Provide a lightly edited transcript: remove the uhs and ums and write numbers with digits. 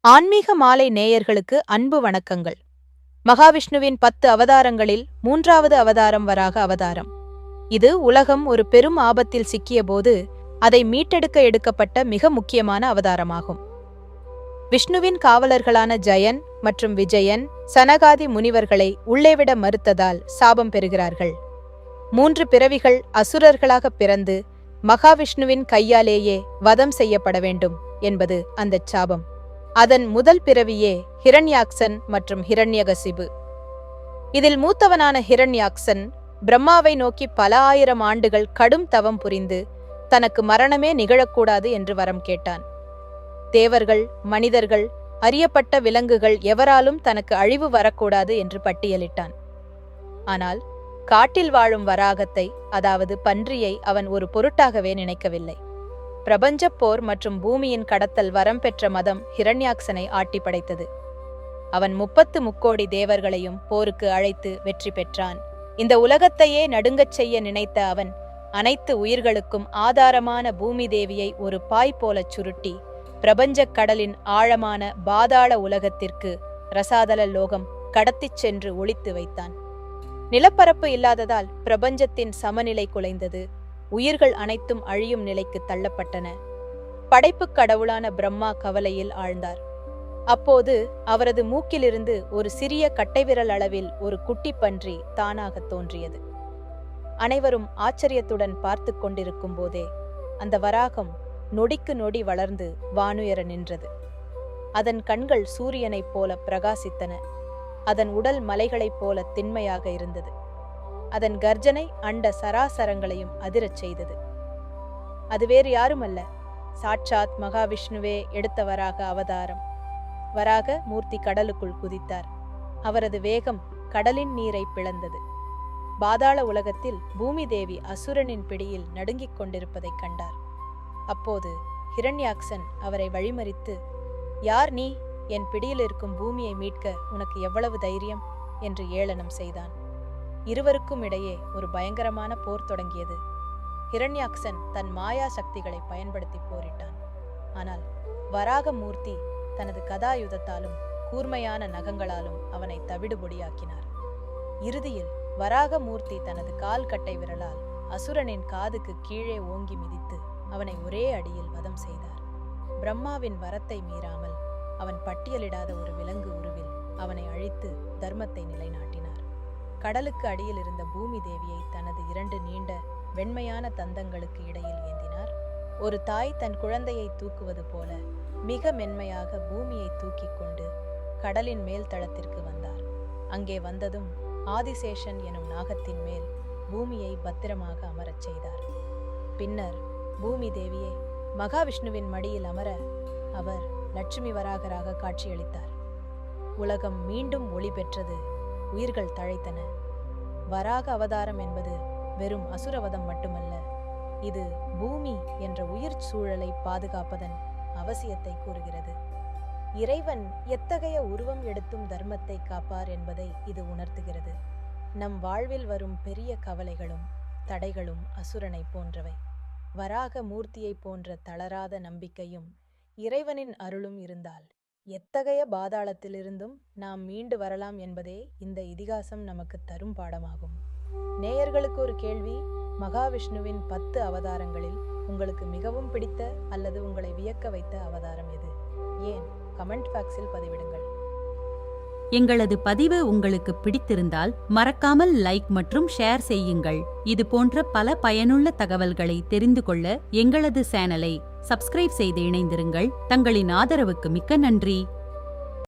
ஆன்மீக மாலை நேயர்களுக்கு அன்பு வணக்கங்கள். மகாவிஷ்ணுவின் 10 அவதாரங்களில் 3வது அவதாரம் வராக அவதாரம். இது உலகம் ஒரு பெரும் ஆபத்தில் சிக்கியபோது அதை மீட்டெடுக்க எடுக்கப்பட்ட மிக முக்கியமான அவதாரமாகும். விஷ்ணுவின் காவலர்களான ஜயன் மற்றும் விஜயன் சனகாதி முனிவர்களை உள்ளேவிட மறுத்ததால் சாபம் பெறுகிறார்கள். 3 பிறவிகள் அசுரர்களாக பிறந்து மகாவிஷ்ணுவின் கையாலேயே வதம் செய்யப்பட வேண்டும் என்பது அந்தச் சாபம். அதன் முதல் பிறவியே ஹிரண்யாக்சன் மற்றும் ஹிரண்யகசிபு. இதில் மூத்தவனான ஹிரண்யாக்சன் பிரம்மாவை நோக்கி பல ஆயிரம் ஆண்டுகள் கடும் தவம் புரிந்து தனக்கு மரணமே நிகழக்கூடாது என்று வரம் கேட்டான். தேவர்கள், மனிதர்கள், அறியப்பட்ட விலங்குகள் எவராலும் தனக்கு அழிவு வரக்கூடாது என்று பட்டியலிட்டான். ஆனால் காட்டில் வாழும் வராகத்தை, அதாவது பன்றியை அவன் ஒரு பொருட்டாகவே நினைக்கவில்லை. பிரபஞ்சப் போர் மற்றும் பூமியின் கடத்தல் வரம் பெற்ற மதம் ஹிரண்யாக்சனை ஆட்டி படைத்தது. அவன் 30 முக்கோடி தேவர்களையும் போருக்கு அழைத்து வெற்றி பெற்றான். இந்த உலகத்தையே நடுங்கச் செய்ய நினைத்த அவன் அனைத்து உயிர்களுக்கும் ஆதாரமான பூமி தேவியை ஒரு பாய் போலச் சுருட்டி பிரபஞ்சக் கடலின் ஆழமான பாதாள உலகத்திற்கு ரசாதல லோகம் கடத்திச் சென்று ஒளித்து வைத்தான். நிலப்பரப்பு இல்லாததால் பிரபஞ்சத்தின் சமநிலை குலைந்தது. உயிர்கள் அனைத்தும் அழியும் நிலைக்கு தள்ளப்பட்டன. படைப்புக் கடவுளான பிரம்மா கவலையில் ஆழ்ந்தார். அப்போது அவரது மூக்கிலிருந்து ஒரு சிறிய கட்டைவிரல் அளவில் ஒரு குட்டி பன்றி தானாக தோன்றியது. அனைவரும் ஆச்சரியத்துடன் பார்த்து கொண்டிருக்கும் போதே அந்த வராகம் நொடிக்கு நொடி வளர்ந்து வானுயர நின்றது. அதன் கண்கள் சூரியனைப் போல பிரகாசித்தன. அதன் உடல் மலைகளைப் போல திண்மையாக இருந்தது. அதன் கர்ஜனை அண்ட சராசரங்களையும் அதிரச் செய்தது. அது வேறு யாருமல்ல, சாட்சாத் மகாவிஷ்ணுவே எடுத்த வராக அவதாரம். வராக மூர்த்தி கடலுக்குள் குதித்தார். அவரது வேகம் கடலின் நீரை பிளந்தது. பாதாள உலகத்தில் பூமி தேவி அசுரனின் பிடியில் நடுங்கிக் கொண்டிருப்பதைக் கண்டார். அப்போது ஹிரண்யாக்சன் அவரை வழிமறித்து, "யார் நீ? என் பிடியில் இருக்கும் பூமியை மீட்க உனக்கு எவ்வளவு தைரியம்?" என்று ஏளனம் செய்தான். இருவருக்கும் இடையே ஒரு பயங்கரமான போர் தொடங்கியது. ஹிரண்யாக்சன் தன் மாயா சக்திகளை பயன்படுத்தி போரிட்டான். ஆனால் வராகமூர்த்தி தனது கதாயுதத்தாலும் கூர்மையான நகங்களாலும் அவனை தவிடுபொடியாக்கினார். இறுதியில் வராகமூர்த்தி தனது கால் கட்டை விரலால் அசுரனின் காதுக்கு கீழே ஓங்கி மிதித்து அவனை ஒரே அடியில் வதம் செய்தார். பிரம்மாவின் வரத்தை மீறாமல் அவன் பட்டியலிடாத ஒரு விலங்கு உருவில் அவனை அழித்து தர்மத்தை நிலைநாட்டினார். கடலுக்கு அடியில் இருந்த பூமி தேவியை தனது 2 நீண்ட வெண்மையான தந்தங்களுக்கு இடையில் ஏந்தினார். ஒரு தாய் தன் குழந்தையை தூக்குவது போல மிக மென்மையாக பூமியை தூக்கிக் கொண்டு கடலின் மேல் தளத்திற்கு வந்தார். அங்கே வந்ததும் ஆதிசேஷன் எனும் நாகத்தின் மேல் பூமியை பத்திரமாக அமரச் செய்தார். பின்னர் பூமி தேவியை மகாவிஷ்ணுவின் மடியில் அமர அவர் லட்சுமி வராகராக காட்சியளித்தார். உலகம் மீண்டும் ஒளி பெற்றது. உயிர்கள் தழைத்தன. வராக அவதாரம் என்பது வெறும் அசுரவதம் மட்டுமல்ல, இது பூமி என்ற உயிர் சூழலை பாதுகாப்பதன் அவசியத்தை கூறுகிறது. இறைவன் எத்தகைய உருவம் எடுத்தும் தர்மத்தை காப்பார் என்பதை இது உணர்த்துகிறது. நம் வாழ்வில் வரும் பெரிய கவலைகளும் தடைகளும் அசுரனை போன்றவை. வராக மூர்த்தியை போன்ற தளராத நம்பிக்கையும் இறைவனின் அருளும் இருந்தால் எத்தகைய பாதாளத்திலிருந்தும் நாம் மீண்டு வரலாம் என்பதே இந்த இதிகாசம் நமக்கு தரும் பாடமாகும். நேயர்களுக்கு ஒரு கேள்வி: மகாவிஷ்ணுவின் 10 அவதாரங்களில் உங்களுக்கு மிகவும் பிடித்த அல்லது உங்களை வியக்க வைத்த அவதாரம் எது? ஏன்? கமெண்ட் பாக்ஸில் பதிவிடுங்கள். எங்களது பதிவு உங்களுக்கு பிடித்திருந்தால் மறக்காமல் லைக் மற்றும் ஷேர் செய்யுங்கள். இது போன்ற பல பயனுள்ள தகவல்களை தெரிந்து கொள்ள எங்களது சேனலை சப்ஸ்கிரைப் செய்து இணைந்திருங்கள். தங்களின் ஆதரவுக்கு மிக்க நன்றி.